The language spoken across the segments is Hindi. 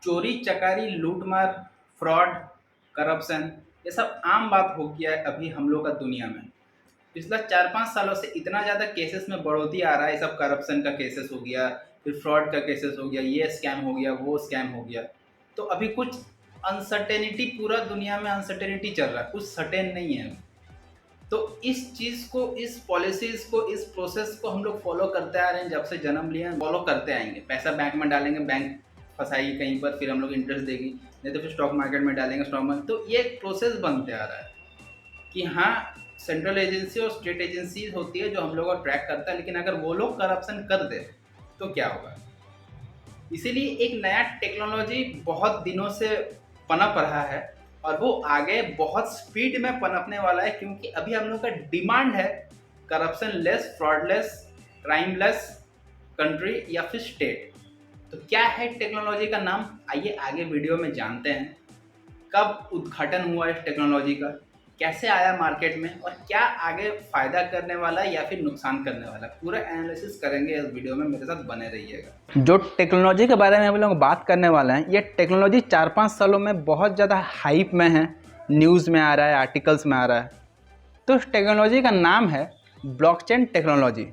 चोरी चकारी लूटमार फ्रॉड करप्शन ये सब आम बात हो गया है अभी हम लोग का दुनिया में। पिछला 4-5 सालों से इतना ज़्यादा केसेस में बढ़ोतरी आ रहा है। ये सब करप्शन का केसेस हो गया, फिर फ्रॉड का केसेस हो गया, ये स्कैम हो गया, वो स्कैम हो गया। तो अभी कुछ अनसर्टेनिटी, पूरा दुनिया में अनसर्टेनिटी चल रहा है, कुछ सर्टेन नहीं है। तो इस चीज़ को, इस पॉलिसीज़ को, इस प्रोसेस को हम लोग फॉलो करते आ रहे हैं, जब से जन्म लिए हैं फॉलो करते आएंगे। पैसा बैंक में डालेंगे, बैंक फंसाएगी कहीं पर, फिर हम लोग इंटरेस्ट देगी, नहीं तो फिर स्टॉक मार्केट में डालेंगे, स्टॉक मार्केट। तो ये एक प्रोसेस बनते आ रहा है कि हाँ, सेंट्रल एजेंसी और स्टेट एजेंसी होती है जो हम लोग को ट्रैक करता है, लेकिन अगर वो लोग करप्शन कर दे तो क्या होगा। इसीलिए एक नया टेक्नोलॉजी बहुत दिनों से पनप रहा है और वो आगे बहुत स्पीड में पनपने वाला है, क्योंकि अभी हम लोग का डिमांड है corruption less, fraudless, crime less country या फिर स्टेट। तो क्या है टेक्नोलॉजी का नाम, आइए आगे वीडियो में जानते हैं। कब उद्घाटन हुआ इस टेक्नोलॉजी का, कैसे आया मार्केट में, और क्या आगे फ़ायदा करने वाला है या फिर नुकसान करने वाला है, पूरा एनालिसिस करेंगे इस वीडियो में, मेरे साथ बने रहिएगा। जो टेक्नोलॉजी के बारे में हम लोग बात करने वाले हैं, ये टेक्नोलॉजी 4-5 सालों में बहुत ज़्यादा हाइप में है, न्यूज़ में आ रहा है, आर्टिकल्स में आ रहा है। तो इस टेक्नोलॉजी का नाम है ब्लॉकचेन टेक्नोलॉजी।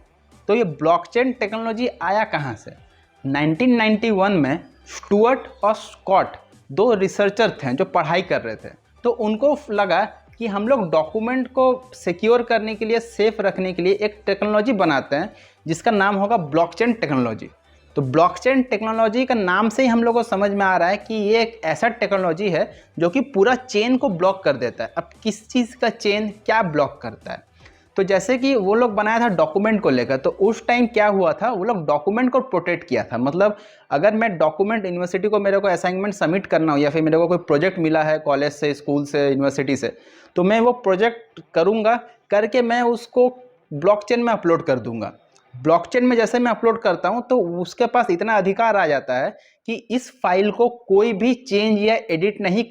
तो ये ब्लॉकचेन टेक्नोलॉजी आया कहाँ से? 1991 में स्टुअर्ट और स्कॉट, दो रिसर्चर थे जो पढ़ाई कर रहे थे। तो उनको लगा कि हम लोग डॉक्यूमेंट को सिक्योर करने के लिए, सेफ रखने के लिए एक टेक्नोलॉजी बनाते हैं जिसका नाम होगा ब्लॉकचेन टेक्नोलॉजी। तो ब्लॉकचेन टेक्नोलॉजी का नाम से ही हम लोग को समझ में आ रहा है कि ये एक ऐसा टेक्नोलॉजी है जो कि पूरा चेन को ब्लॉक कर देता है। अब किस चीज़ का चेन क्या ब्लॉक करता है? तो जैसे कि वो लोग बनाया था डॉक्यूमेंट को लेकर, तो उस टाइम क्या हुआ था, वो लोग डॉक्यूमेंट को प्रोटेक्ट किया था। मतलब अगर मैं डॉक्यूमेंट, यूनिवर्सिटी को मेरे को असाइनमेंट सबमिट करना हो या फिर मेरे को कोई प्रोजेक्ट मिला है कॉलेज से, स्कूल से, यूनिवर्सिटी से, तो मैं वो प्रोजेक्ट करूँगा, करके मैं उसको ब्लॉकचेन में अपलोड कर दूंगा। ब्लॉकचेन में जैसे मैं अपलोड करता हूँ तो उसके पास इतना अधिकार आ जाता है कि इस फाइल को कोई भी चेंज या एडिट नहीं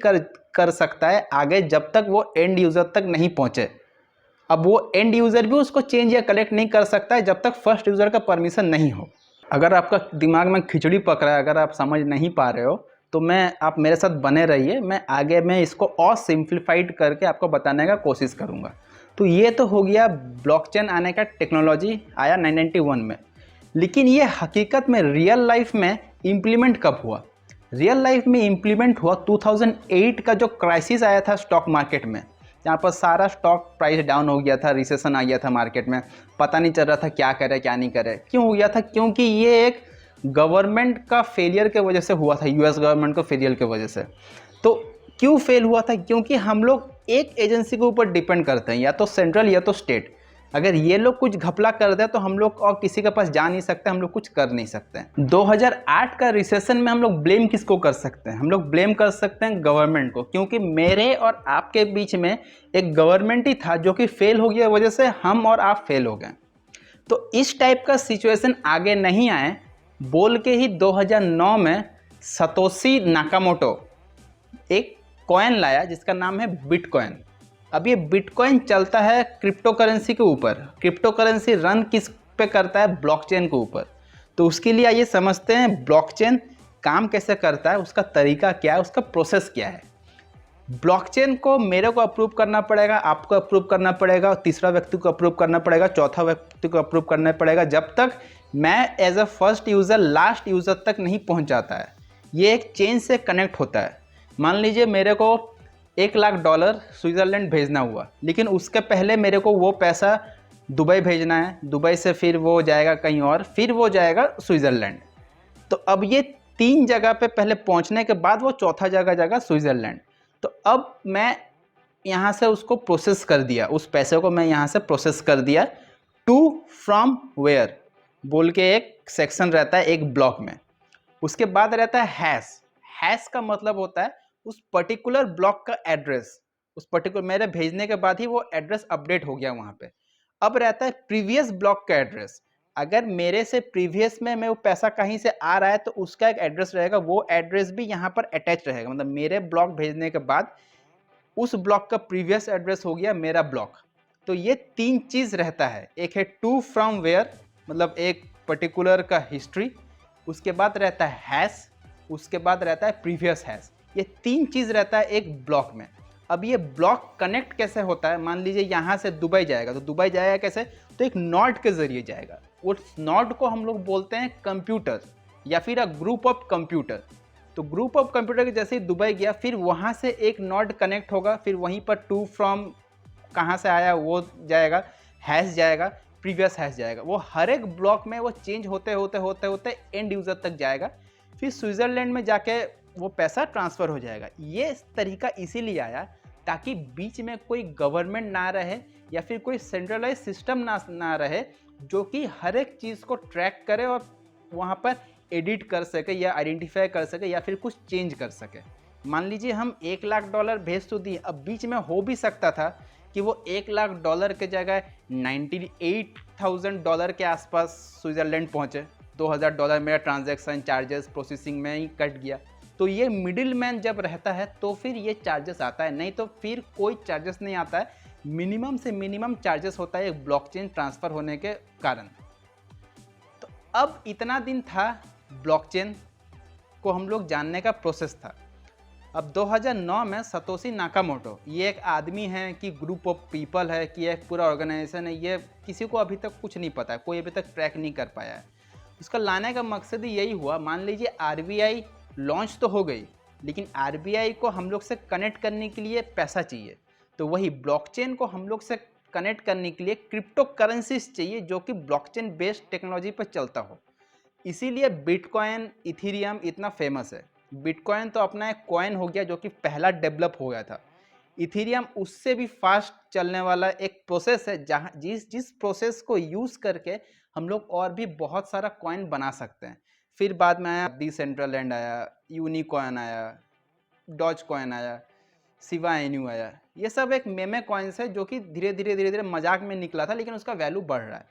कर सकता है आगे, जब तक वो एंड यूज़र तक नहीं पहुँचे। अब वो एंड यूज़र भी उसको चेंज या कलेक्ट नहीं कर सकता है जब तक फर्स्ट यूज़र का परमिशन नहीं हो। अगर आपका दिमाग में खिचड़ी पक रहा है, अगर आप समझ नहीं पा रहे हो, तो आप मेरे साथ बने रहिए, मैं इसको और सिंप्लीफाइड करके आपको बताने का कोशिश करूँगा। तो ये तो हो गया ब्लॉकचेन आने का, टेक्नोलॉजी आया 1991 में। लेकिन ये हकीकत में रियल लाइफ में इम्प्लीमेंट कब हुआ? रियल लाइफ में इम्प्लीमेंट हुआ 2008 का जो क्राइसिस आया था स्टॉक मार्केट में, जहाँ पर सारा स्टॉक प्राइस डाउन हो गया था, रिसेशन आ गया था मार्केट में, पता नहीं चल रहा था क्या करे क्या नहीं करे। क्यों हो गया था? क्योंकि ये एक गवर्नमेंट का फेलियर के वजह से हुआ था, यूएस गवर्नमेंट का फेलियर के वजह से। तो क्यों फेल हुआ था? क्योंकि हम लोग एक एजेंसी के ऊपर डिपेंड करते हैं, या तो सेंट्रल या तो स्टेट। अगर ये लोग कुछ घपला कर दे तो हम लोग और किसी के पास जा नहीं सकते, हम लोग कुछ कर नहीं सकते। 2008 का रिसेशन में हम लोग ब्लेम किसको कर सकते हैं? हम लोग ब्लेम कर सकते हैं गवर्नमेंट को, क्योंकि मेरे और आपके बीच में एक गवर्नमेंट ही था जो कि फेल हो गया, वजह से हम और आप फेल हो गए। तो इस टाइप का सिचुएशन आगे नहीं आए बोल के ही 2009 में सतोशी नाकामोटो एक कॉइन लाया जिसका नाम है बिटकॉइन। अब ये बिटकॉइन चलता है क्रिप्टो करेंसी के ऊपर। क्रिप्टो करेंसी रन किस पे करता है? ब्लॉकचेन के ऊपर। तो उसके लिए आइए समझते हैं ब्लॉकचेन काम कैसे करता है, उसका तरीका क्या है, उसका प्रोसेस क्या है। ब्लॉकचेन को मेरे को अप्रूव करना पड़ेगा, आपको अप्रूव करना पड़ेगा, तीसरा व्यक्ति को अप्रूव करना पड़ेगा, चौथा व्यक्ति को अप्रूव करना पड़ेगा, जब तक मैं as a first user last user तक नहीं पहुंच जाता है। ये एक चेन से कनेक्ट होता है। मान लीजिए मेरे को $1,00,000 स्विट्ज़रलैंड भेजना हुआ, लेकिन उसके पहले मेरे को वो पैसा दुबई भेजना है, दुबई से फिर वो जाएगा कहीं और, फिर वो जाएगा स्विट्ज़रलैंड। तो अब ये 3 जगह पे पहले पहुंचने के बाद वो चौथा जगह जाएगा स्विट्ज़रलैंड। तो अब मैं यहाँ से उसको प्रोसेस कर दिया, उस पैसे को मैं यहाँ से प्रोसेस कर दिया। टू फ्रॉम वेयर बोल के एक सेक्शन रहता है एक ब्लॉक में। उसके बाद रहता है हैश। हैश का मतलब होता है उस पर्टिकुलर ब्लॉक का एड्रेस। उस पर्टिकुलर मेरे भेजने के बाद ही वो एड्रेस अपडेट हो गया वहाँ पे। अब रहता है प्रीवियस ब्लॉक का एड्रेस। अगर मेरे से प्रीवियस में मैं वो पैसा कहीं से आ रहा है तो उसका एक एड्रेस रहेगा, वो एड्रेस भी यहाँ पर अटैच रहेगा। मतलब मेरे ब्लॉक भेजने के बाद उस ब्लॉक का प्रीवियस एड्रेस हो गया मेरा ब्लॉक। तो ये 3 चीज़ रहता है। एक है टू फ्रॉम वेयर, मतलब एक पर्टिकुलर का हिस्ट्री। उसके बाद रहता है हैश, उसके बाद रहता है प्रीवियस हैश। ये 3 चीज़ रहता है एक ब्लॉक में। अब ये ब्लॉक कनेक्ट कैसे होता है, मान लीजिए यहाँ से दुबई जाएगा, तो दुबई जाएगा कैसे, तो एक नॉड के ज़रिए जाएगा। उस नॉड को हम लोग बोलते हैं कंप्यूटर या फिर अ ग्रुप ऑफ कंप्यूटर। तो ग्रुप ऑफ कंप्यूटर के जैसे ही दुबई गया, फिर वहाँ से एक नॉड कनेक्ट होगा, फिर वहीं पर टू फ्रॉम कहाँ से आया वो जाएगा, हैश जाएगा, प्रीवियस हैश जाएगा। वो हर एक ब्लॉक में वो चेंज होते होते होते होते एंड यूज़र तक जाएगा, फिर स्विट्ज़रलैंड में जाके वो पैसा ट्रांसफ़र हो जाएगा। ये तरीका इसीलिए आया ताकि बीच में कोई गवर्नमेंट ना रहे या फिर कोई सेंट्रलाइज सिस्टम ना रहे जो कि हर एक चीज़ को ट्रैक करे और वहाँ पर एडिट कर सके या आइडेंटिफाई कर सके या फिर कुछ चेंज कर सके। मान लीजिए हम $1,00,000 भेज तो दिए, अब बीच में हो भी सकता था कि वो $1,00,000 के जगह $98,000 के आसपास स्विट्ज़रलैंड पहुँचे। $2,000 मेरा ट्रांजैक्शन चार्जेस प्रोसेसिंग में ही कट गया। तो ये मिडिल मैन जब रहता है तो फिर ये चार्जेस आता है, नहीं तो फिर कोई चार्जेस नहीं आता है। मिनिमम से मिनिमम चार्जेस होता है एक ब्लॉकचेन ट्रांसफ़र होने के कारण। तो अब इतना दिन था ब्लॉकचेन को हम लोग जानने का प्रोसेस था। अब 2009 में सतोशी नाकामोटो, ये एक आदमी है कि ग्रुप ऑफ पीपल है कि एक पूरा ऑर्गेनाइजेशन है, ये किसी को अभी तक कुछ नहीं पता है, कोई अभी तक ट्रैक नहीं कर पाया है। उसका लाने का मकसद ही यही हुआ, मान लीजिए आरबीआई लॉन्च तो हो गई, लेकिन आरबीआई को हम लोग से कनेक्ट करने के लिए पैसा चाहिए। तो वही ब्लॉकचेन को हम लोग से कनेक्ट करने के लिए क्रिप्टो करेंसीज चाहिए जो कि ब्लॉकचेन बेस्ड टेक्नोलॉजी पर चलता हो। इसीलिए बिटकॉइन, इथेरियम इतना फेमस है। बिटकॉइन तो अपना एक कॉइन हो गया जो कि पहला डेवलप हो गया था। इथेरियम उससे भी फास्ट चलने वाला एक प्रोसेस है जहाँ जिस प्रोसेस को यूज़ करके हम लोग और भी बहुत सारा कॉइन बना सकते हैं। फिर बाद में आया डिसेंट्रलैंड आया, यूनिकॉइन आया, डॉज कॉइन आया, शिबा इनू आया। ये सब एक मेमे कॉइन्स है जो कि धीरे धीरे मजाक में निकला था, लेकिन उसका वैल्यू बढ़ रहा है।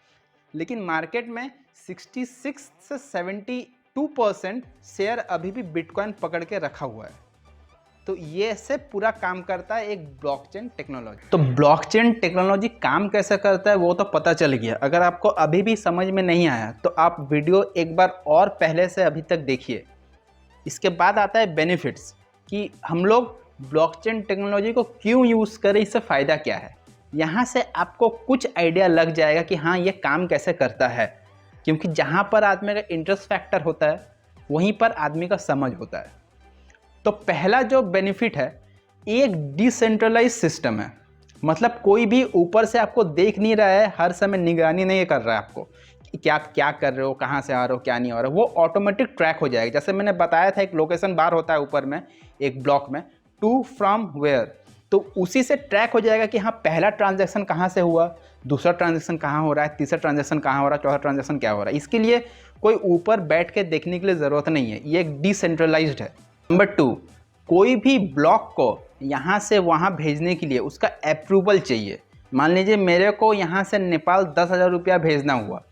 लेकिन मार्केट में 66 से 72% शेयर अभी भी बिटकॉइन पकड़ के रखा हुआ है। तो ये से पूरा काम करता है एक ब्लॉकचेन टेक्नोलॉजी। तो ब्लॉकचेन टेक्नोलॉजी काम कैसे करता है वो तो पता चल गया। अगर आपको अभी भी समझ में नहीं आया तो आप वीडियो एक बार और पहले से अभी तक देखिए। इसके बाद आता है बेनिफिट्स कि हम लोग ब्लॉकचेन टेक्नोलॉजी को क्यों यूज़ करें, इससे फ़ायदा क्या है। यहाँ से आपको कुछ आइडिया लग जाएगा कि हाँ ये काम कैसे करता है, क्योंकि जहाँ पर आदमी का इंटरेस्ट फैक्टर होता है वहीं पर आदमी का समझ होता है। तो पहला जो बेनिफिट है, एक डिसेंट्रलाइज सिस्टम है। मतलब कोई भी ऊपर से आपको देख नहीं रहा है, हर समय निगरानी नहीं कर रहा है आपको कि क्या क्या कर रहे हो, कहाँ से आ रहे हो, क्या नहीं आ रहा हो। वो ऑटोमेटिक ट्रैक हो जाएगा। जैसे मैंने बताया था एक लोकेशन बार होता है ऊपर में एक ब्लॉक में, टू फ्रॉम वेयर, तो उसी से ट्रैक हो जाएगा कि हाँ पहला ट्रांजैक्शन कहाँ से हुआ, दूसरा ट्रांजैक्शन कहाँ हो रहा है, तीसरा ट्रांजैक्शन कहाँ हो रहा है, चौथा ट्रांजैक्शन क्या हो रहा है। इसके लिए कोई ऊपर बैठ के देखने के लिए ज़रूरत नहीं है, ये एक डिसेंट्रलाइज्ड है। नंबर 2, कोई भी ब्लॉक को यहाँ से वहाँ भेजने के लिए उसका अप्रूवल चाहिए। मान लीजिए मेरे को यहाँ से नेपाल 10,000 रुपया भेजना हुआ,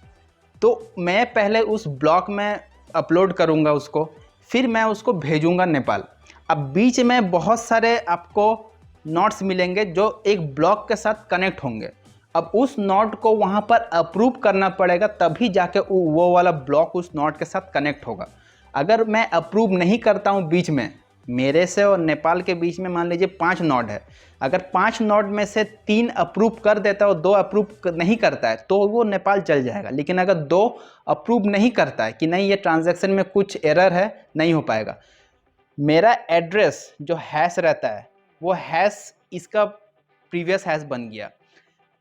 तो मैं पहले उस ब्लॉक में अपलोड करूँगा उसको, फिर मैं उसको भेजूँगा नेपाल। अब बीच में बहुत सारे आपको नोट्स मिलेंगे जो एक ब्लॉक के साथ कनेक्ट होंगे। अब उस नोट को वहाँ पर अप्रूव करना पड़ेगा, तभी जाके वो वाला ब्लॉक उस नोट के साथ कनेक्ट होगा। अगर मैं अप्रूव नहीं करता हूँ, बीच में मेरे से और नेपाल के बीच में मान लीजिए 5 नोड है, अगर 5 नोड में से 3 अप्रूव कर देता है और 2 अप्रूव नहीं करता है तो वो नेपाल चल जाएगा। लेकिन अगर 2 अप्रूव नहीं करता है कि नहीं ये ट्रांजैक्शन में कुछ एरर है, नहीं हो पाएगा। मेरा एड्रेस जो हैश रहता है वो हैश इसका प्रीवियस हैश बन गया,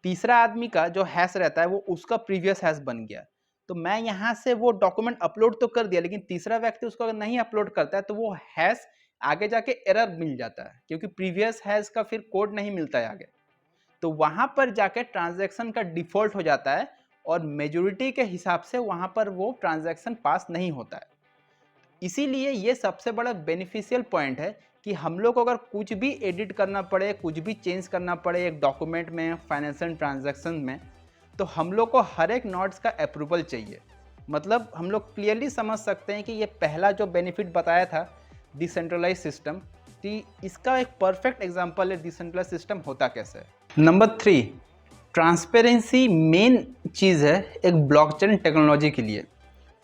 तीसरा आदमी का जो हैश रहता है वो उसका प्रीवियस हैश बन गया। तो मैं यहाँ से वो डॉक्यूमेंट अपलोड तो कर दिया, लेकिन तीसरा व्यक्ति उसको अगर नहीं अपलोड करता है तो वो हैश आगे जाके एरर मिल जाता है, क्योंकि प्रीवियस हैश का फिर कोड नहीं मिलता है आगे। तो वहाँ पर जाके ट्रांजैक्शन का डिफ़ॉल्ट हो जाता है और मेजॉरिटी के हिसाब से वहाँ पर वो ट्रांजैक्शन पास नहीं होता है। इसीलिए ये सबसे बड़ा बेनिफिशियल पॉइंट है कि हम लोग को अगर कुछ भी एडिट करना पड़े, कुछ भी चेंज करना पड़े एक डॉक्यूमेंट में, फाइनेंशियल ट्रांजैक्शन में, तो हम लोग को हर एक नोड्स का अप्रूवल चाहिए। मतलब हम लोग क्लियरली समझ सकते हैं कि ये पहला जो बेनिफिट बताया था डिसेंट्रलाइज सिस्टम, कि इसका एक परफेक्ट एग्जांपल है डिसेंट्रलाइज सिस्टम होता कैसे है। नंबर 3, ट्रांसपेरेंसी मेन चीज़ है एक ब्लॉकचेन टेक्नोलॉजी के लिए।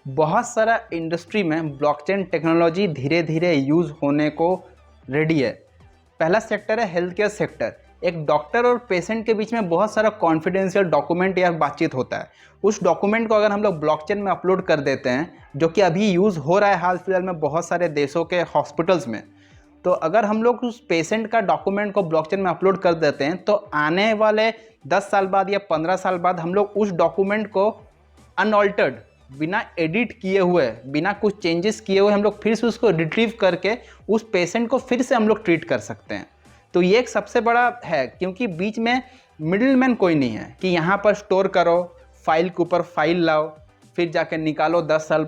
बहुत सारा इंडस्ट्री में ब्लॉकचेन टेक्नोलॉजी धीरे धीरे यूज़ होने को रेडी है। पहला सेक्टर है हेल्थ केयर सेक्टर। एक डॉक्टर और पेशेंट के बीच में बहुत सारा कॉन्फिडेंशियल डॉक्यूमेंट या बातचीत होता है। उस डॉक्यूमेंट को अगर हम लोग ब्लॉकचेन में अपलोड कर देते हैं, जो कि अभी यूज़ हो रहा है हाल फिलहाल में बहुत सारे देशों के हॉस्पिटल्स में, तो अगर हम लोग उस पेशेंट का डॉक्यूमेंट को ब्लॉकचेन में अपलोड कर देते हैं तो आने वाले 10 साल बाद या 15 साल बाद हम लोग उस डॉक्यूमेंट को अनऑल्टर्ड, बिना एडिट किए हुए, बिना कुछ चेंजेस किए हुए हम लोग फिर से उसको रिट्रीव करके उस पेशेंट को फिर से हम लोग ट्रीट कर सकते हैं। तो ये एक सबसे बड़ा है, क्योंकि बीच में मिडिल मैन कोई नहीं है कि यहाँ पर स्टोर करो, फाइल के ऊपर फाइल लाओ, फिर जाके निकालो 10 साल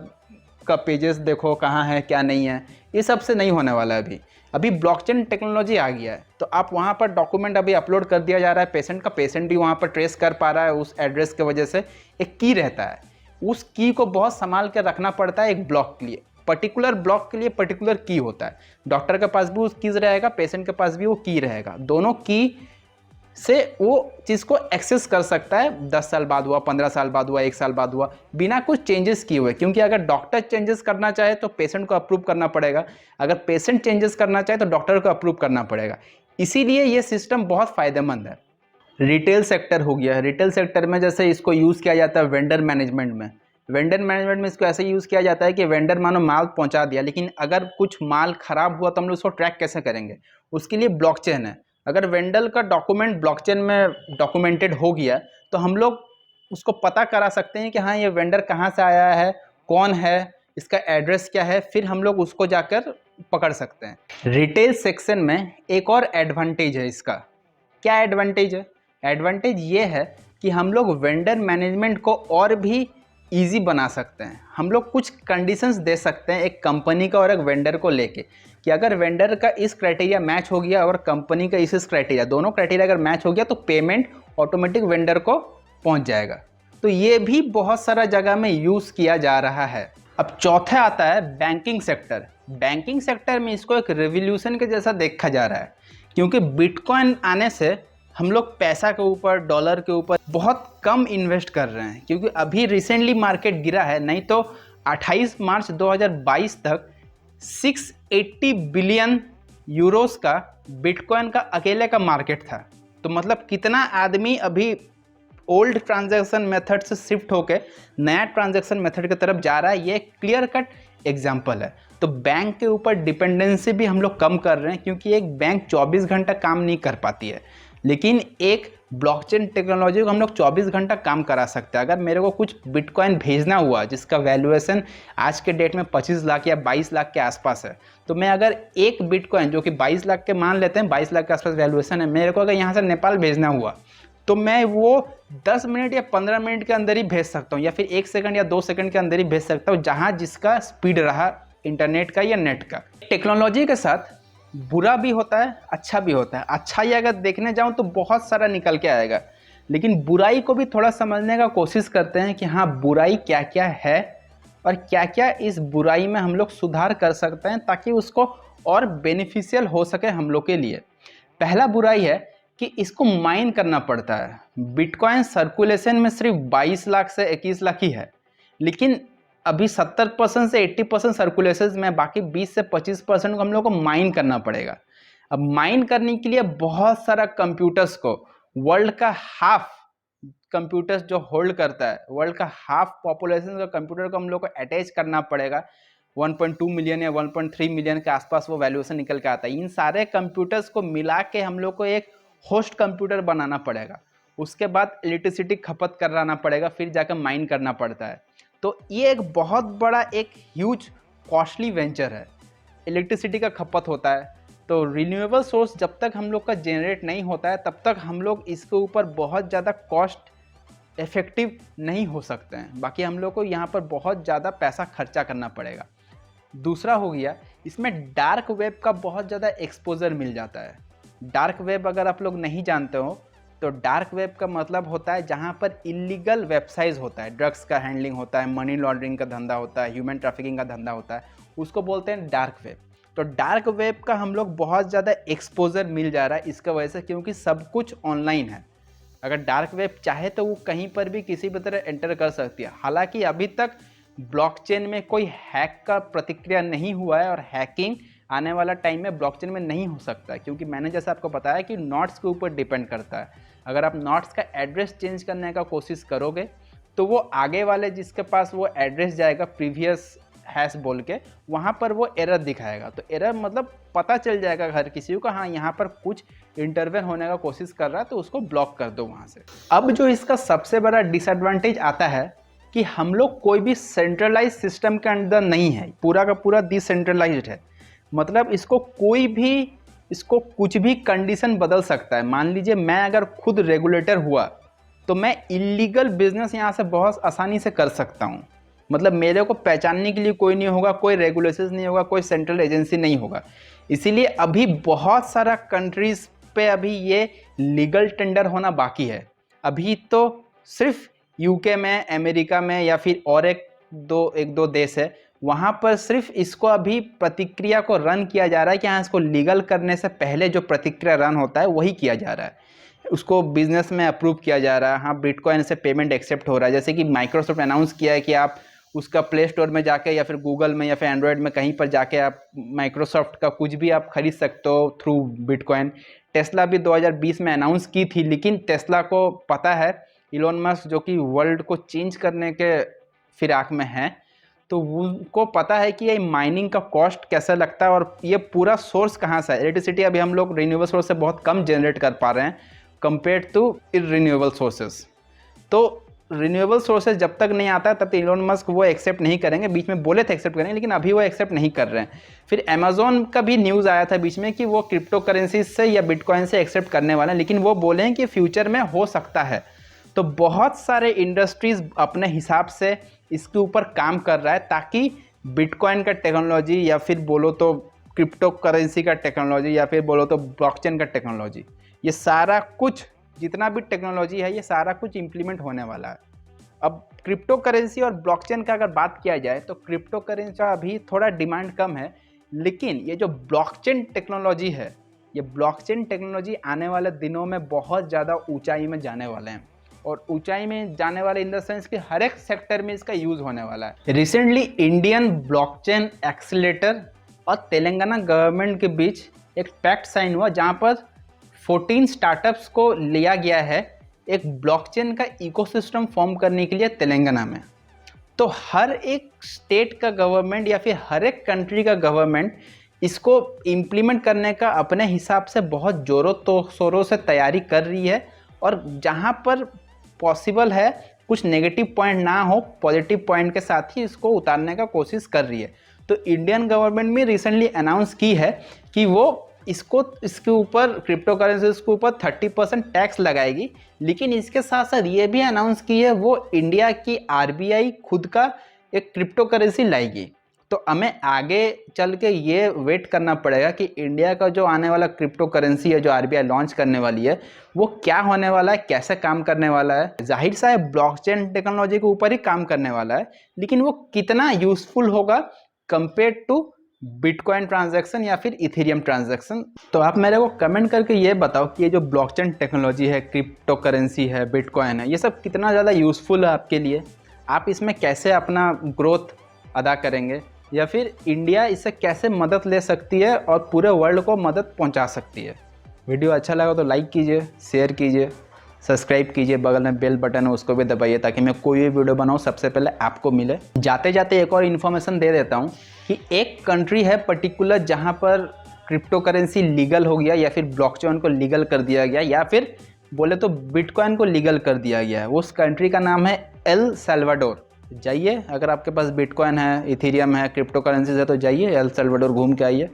का पेजेस देखो कहाँ है क्या नहीं है। ये सबसे नहीं होने वाला है। अभी ब्लॉकचेन टेक्नोलॉजी आ गया है, तो आप वहाँ पर डॉक्यूमेंट अभी अपलोड कर दिया जा रहा है पेशेंट का, पेशेंट भी वहाँ पर ट्रेस कर पा रहा है उस एड्रेस की वजह से। एक की रहता है, उस की को बहुत संभाल कर रखना पड़ता है। एक ब्लॉक के लिए, पर्टिकुलर ब्लॉक के लिए पर्टिकुलर की होता है। डॉक्टर के पास भी उस कीज रहेगा, पेशेंट के पास भी वो की रहेगा। दोनों की से वो चीज़ को एक्सेस कर सकता है। 10 साल बाद हुआ, 15 साल बाद हुआ, 1 साल बाद हुआ, बिना कुछ चेंजेस किए हुए। क्योंकि अगर डॉक्टर चेंजेस करना चाहे तो पेशेंट को अप्रूव करना पड़ेगा, अगर पेशेंट चेंजेस करना चाहे तो डॉक्टर को अप्रूव करना पड़ेगा। इसीलिए ये सिस्टम बहुत फ़ायदेमंद है। रिटेल सेक्टर हो गया है। रिटेल सेक्टर में जैसे इसको यूज़ किया जाता है वेंडर मैनेजमेंट में। वेंडर मैनेजमेंट में इसको ऐसे यूज़ किया जाता है कि वेंडर मानो माल पहुंचा दिया, लेकिन अगर कुछ माल ख़राब हुआ तो हम लोग उसको ट्रैक कैसे करेंगे? उसके लिए ब्लॉकचेन है। अगर वेंडर का डॉक्यूमेंट ब्लॉकचेन में डॉक्यूमेंटेड हो गया तो हम लोग उसको पता करा सकते हैं कि हाँ ये वेंडर कहाँ से आया है, कौन है, इसका एड्रेस क्या है, फिर हम लोग उसको जाकर पकड़ सकते हैं। रिटेल सेक्शन में एक और एडवांटेज है इसका। क्या एडवांटेज है? एडवांटेज ये है कि हम लोग वेंडर मैनेजमेंट को और भी ईजी बना सकते हैं। हम लोग कुछ कंडीशंस दे सकते हैं एक कंपनी का और एक वेंडर को लेके, कि अगर वेंडर का इस क्राइटेरिया मैच हो गया और कंपनी का इस क्राइटेरिया, दोनों क्राइटेरिया अगर मैच हो गया तो पेमेंट ऑटोमेटिक वेंडर को पहुंच जाएगा। तो ये भी बहुत सारा जगह में यूज़ किया जा रहा है। अब चौथा आता है बैंकिंग सेक्टर। बैंकिंग सेक्टर में इसको एक रेवोल्यूशन के जैसा देखा जा रहा है, क्योंकि बिटकॉइन आने से हम लोग पैसा के ऊपर, डॉलर के ऊपर बहुत कम इन्वेस्ट कर रहे हैं। क्योंकि अभी रिसेंटली मार्केट गिरा है, नहीं तो 28 मार्च 2022 तक 680 बिलियन यूरोस का बिटकॉइन का अकेले का मार्केट था। तो मतलब कितना आदमी अभी ओल्ड ट्रांजैक्शन मेथड से शिफ्ट होकर नया ट्रांजैक्शन मेथड की तरफ जा रहा है, ये क्लियर कट एग्जाम्पल है। तो बैंक के ऊपर डिपेंडेंसी भी हम लोग कम कर रहे हैं, क्योंकि एक बैंक 24 घंटा काम नहीं कर पाती है, लेकिन एक ब्लॉकचेन टेक्नोलॉजी को हम लोग 24 घंटा काम करा सकते हैं। अगर मेरे को कुछ बिटकॉइन भेजना हुआ जिसका वैल्यूएशन आज के डेट में 25 लाख या 22 लाख के आसपास है, तो मैं अगर एक बिटकॉइन जो कि 22 लाख के मान लेते हैं, 22 लाख के आसपास वैल्यूएशन है, मेरे को अगर यहाँ से नेपाल भेजना हुआ तो मैं वो 10 मिनट या 15 मिनट के अंदर ही भेज सकता हूँ, या फिर 1 सेकंड या 2 सेकंड के अंदर ही भेज सकता हूँ, जहाँ जिसका स्पीड रहा इंटरनेट का या नेट का। टेक्नोलॉजी के साथ बुरा भी होता है, अच्छा भी होता है। अच्छाई अगर देखने जाऊँ तो बहुत सारा निकल के आएगा, लेकिन बुराई को भी थोड़ा समझने का कोशिश करते हैं कि हाँ बुराई क्या क्या है और क्या क्या इस बुराई में हम लोग सुधार कर सकते हैं, ताकि उसको और बेनिफिशियल हो सके हम लोग के लिए। पहला बुराई है कि इसको माइन करना पड़ता है। बिटकॉइन सर्कुलेशन में सिर्फ 22 लाख से 21 लाख ही है, लेकिन अभी 70% से 80% सर्कुलेशन में बाकी 20 से 25% को हम लोग को माइन करना पड़ेगा। अब माइन करने के लिए बहुत सारा कंप्यूटर्स को, वर्ल्ड का हाफ कंप्यूटर्स जो होल्ड करता है, वर्ल्ड का हाफ पॉपुलेशन का कंप्यूटर को हम लोग को अटैच करना पड़ेगा। 1.2 मिलियन या 1.3 मिलियन के आसपास वो वैल्यूएशन निकल के आता है। इन सारे कंप्यूटर्स को मिला के हम लोग को एक होस्ट कंप्यूटर बनाना पड़ेगा, उसके बाद इलेक्ट्रिसिटी खपत कराना पड़ेगा, फिर जाकर माइन करना पड़ता है। तो ये एक बहुत बड़ा एक ह्यूज कॉस्टली वेंचर है। इलेक्ट्रिसिटी का खपत होता है, तो रिन्यूएबल सोर्स जब तक हम लोग का जनरेट नहीं होता है तब तक हम लोग इसके ऊपर बहुत ज़्यादा कॉस्ट इफेक्टिव नहीं हो सकते हैं। बाकी हम लोग को यहाँ पर बहुत ज़्यादा पैसा खर्चा करना पड़ेगा। दूसरा हो गया, इसमें डार्क वेब का बहुत ज़्यादा एक्सपोजर मिल जाता है। डार्क वेब अगर आप लोग नहीं जानते हो तो डार्क वेब का मतलब होता है जहाँ पर इलीगल वेबसाइट्स होता है, ड्रग्स का हैंडलिंग होता है, मनी लॉन्ड्रिंग का धंधा होता है, ह्यूमन ट्रैफिकिंग का धंधा होता है, उसको बोलते हैं डार्क वेब। तो डार्क वेब का हम लोग बहुत ज़्यादा एक्सपोजर मिल जा रहा है इसका वजह से, क्योंकि सब कुछ ऑनलाइन है। अगर डार्क वेब चाहे तो वो कहीं पर भी किसी भी तरह एंटर कर सकती है। हालांकि अभी तक ब्लॉकचेन में कोई हैक का प्रतिक्रिया नहीं हुआ है और हैकिंग आने वाला टाइम में ब्लॉकचेन में नहीं हो सकता है, क्योंकि मैंने जैसा आपको बताया कि नोट्स के ऊपर डिपेंड करता है। अगर आप नोट्स का एड्रेस चेंज करने का कोशिश करोगे तो वो आगे वाले जिसके पास वो एड्रेस जाएगा प्रीवियस हैश बोल के, वहाँ पर वो एरर दिखाएगा। तो एरर मतलब पता चल जाएगा हर किसी को, हाँ यहाँ पर कुछ इंटरवेन होने का कोशिश कर रहा है, तो उसको ब्लॉक कर दो वहाँ से। अब जो इसका सबसे बड़ा डिसएडवांटेज आता है कि हम लोग कोई भी सेंट्रलाइज सिस्टम के अंदर नहीं है, पूरा का पूरा डिसेंट्रलाइज्ड है। मतलब इसको कोई भी इसको कुछ भी कंडीशन बदल सकता है। मान लीजिए मैं अगर खुद रेगुलेटर हुआ तो मैं इलीगल बिजनेस यहाँ से बहुत आसानी से कर सकता हूँ। मतलब मेरे को पहचानने के लिए कोई नहीं होगा, कोई रेगुलेशंस नहीं होगा, कोई सेंट्रल एजेंसी नहीं होगा। इसीलिए अभी बहुत सारा कंट्रीज़ पे अभी ये लीगल टेंडर होना बाकी है। अभी तो सिर्फ यूके में, अमेरिका में या फिर और एक दो देश है, वहाँ पर सिर्फ इसको अभी प्रतिक्रिया को रन किया जा रहा है कि हाँ इसको लीगल करने से पहले जो प्रतिक्रिया रन होता है वही किया जा रहा है, उसको बिजनेस में अप्रूव किया जा रहा है। हाँ बिटकॉइन से पेमेंट एक्सेप्ट हो रहा है, जैसे कि माइक्रोसॉफ्ट अनाउंस किया है कि आप उसका प्ले स्टोर में जाके या फिर गूगल में या फिर एंड्रॉयड में कहीं पर जाके आप माइक्रोसॉफ्ट का कुछ भी आप खरीद सकते हो थ्रू बिटकॉइन। टेस्ला भी 2020 में अनाउंस की थी, लेकिन टेस्ला को पता है इलोन मस्क जो कि वर्ल्ड को चेंज करने के फिराक में है, तो उनको पता है कि ये माइनिंग का कॉस्ट कैसा लगता है और ये पूरा सोर्स कहाँ से है। इलेक्ट्रिसिटी अभी हम लोग रिन्यूएबल सोर्स से बहुत कम जनरेट कर पा रहे हैं कंपेयर टू इनरिन्यूएबल सोर्सेस। तो रिन्यूएबल सोर्सेज जब तक नहीं आता है तब तक इलोन मस्क वो एक्सेप्ट नहीं करेंगे। बीच में बोले थे एक्सेप्ट करेंगे, लेकिन अभी वो एक्सेप्ट नहीं कर रहे हैं। फिर अमेजोन का भी न्यूज़ आया था बीच में कि वो क्रिप्टो करेंसी से या बिटकॉइन से एक्सेप्ट करने वाले हैं, लेकिन वो बोले हैं कि फ्यूचर में हो सकता है। तो बहुत सारे इंडस्ट्रीज़ अपने हिसाब से इसके ऊपर काम कर रहा है ताकि बिटकॉइन का टेक्नोलॉजी या फिर बोलो तो क्रिप्टो करेंसी का टेक्नोलॉजी या फिर बोलो तो ब्लॉकचेन का टेक्नोलॉजी, ये सारा कुछ जितना भी टेक्नोलॉजी है ये सारा कुछ इम्प्लीमेंट होने वाला है। अब क्रिप्टो करेंसी और ब्लॉकचेन का अगर बात किया जाए तो क्रिप्टो करेंसी का अभी थोड़ा डिमांड कम है, लेकिन ये जो ब्लॉकचेन टेक्नोलॉजी है, ये ब्लॉकचेन टेक्नोलॉजी आने वाले दिनों में बहुत ज़्यादा ऊंचाई में जाने वाले हैं। और ऊंचाई में जाने वाले इन द सेंस कि हर एक सेक्टर में इसका यूज़ होने वाला है। रिसेंटली इंडियन ब्लॉकचेन एक्सीलेटर और तेलंगाना गवर्नमेंट के बीच एक पैक्ट साइन हुआ जहाँ पर 14 स्टार्टअप्स को लिया गया है एक ब्लॉकचेन का इकोसिस्टम फॉर्म करने के लिए तेलंगाना में। तो हर एक स्टेट का गवर्नमेंट या फिर हर एक कंट्री का गवर्नमेंट इसको इम्प्लीमेंट करने का अपने हिसाब से बहुत ज़ोरों शोरों से तैयारी कर रही है। और जहाँ पर पॉसिबल है कुछ नेगेटिव पॉइंट ना हो, पॉजिटिव पॉइंट के साथ ही इसको उतारने का कोशिश कर रही है। तो इंडियन गवर्नमेंट में रिसेंटली अनाउंस की है कि वो इसके ऊपर क्रिप्टो करेंसीज के ऊपर 30% टैक्स लगाएगी, लेकिन इसके साथ साथ ये भी अनाउंस की है वो इंडिया की आरबीआई खुद का एक क्रिप्टो करेंसी लाएगी। तो हमें आगे चल के ये वेट करना पड़ेगा कि इंडिया का जो आने वाला क्रिप्टो करेंसी है जो आरबीआई लॉन्च करने वाली है वो क्या होने वाला है, कैसे काम करने वाला है। जाहिर सा है ब्लॉकचेन टेक्नोलॉजी के ऊपर ही काम करने वाला है, लेकिन वो कितना यूजफुल होगा कंपेयर टू बिटकॉइन ट्रांजैक्शन या फिर इथेरियम ट्रांजैक्शन। तो आप मेरे को कमेंट करके ये बताओ कि ये जो ब्लॉकचेन टेक्नोलॉजी है, क्रिप्टो करेंसी है, बिटकॉइन है, ये सब कितना ज़्यादा यूज़फुल है आपके लिए। आप इसमें कैसे अपना ग्रोथ अदा करेंगे या फिर इंडिया इससे कैसे मदद ले सकती है और पूरे वर्ल्ड को मदद पहुंचा सकती है। वीडियो अच्छा लगा तो लाइक कीजिए, शेयर कीजिए, सब्सक्राइब कीजिए, बगल में बेल बटन है उसको भी दबाइए ताकि मैं कोई भी वीडियो बनाऊँ सबसे पहले आपको मिले। जाते जाते एक और इन्फॉर्मेशन दे देता हूँ कि एक कंट्री है पर्टिकुलर जहाँ पर क्रिप्टो करेंसी लीगल हो गया या फिर ब्लॉकचेन को लीगल कर दिया गया या फिर बोले तो बिटकॉइन को लीगल कर दिया गया है। उस कंट्री का नाम है एल सल्वाडोर। जाइए, अगर आपके पास बिटकॉइन है, इथेरियम है, क्रिप्टो करेंसीज है तो जाइए एल सल्वाडोर घूम के आइए,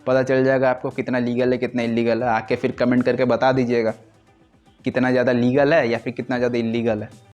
पता चल जाएगा आपको कितना लीगल है कितना इलीगल है। आके फिर कमेंट करके बता दीजिएगा कितना ज़्यादा लीगल है या फिर कितना ज़्यादा इलीगल है।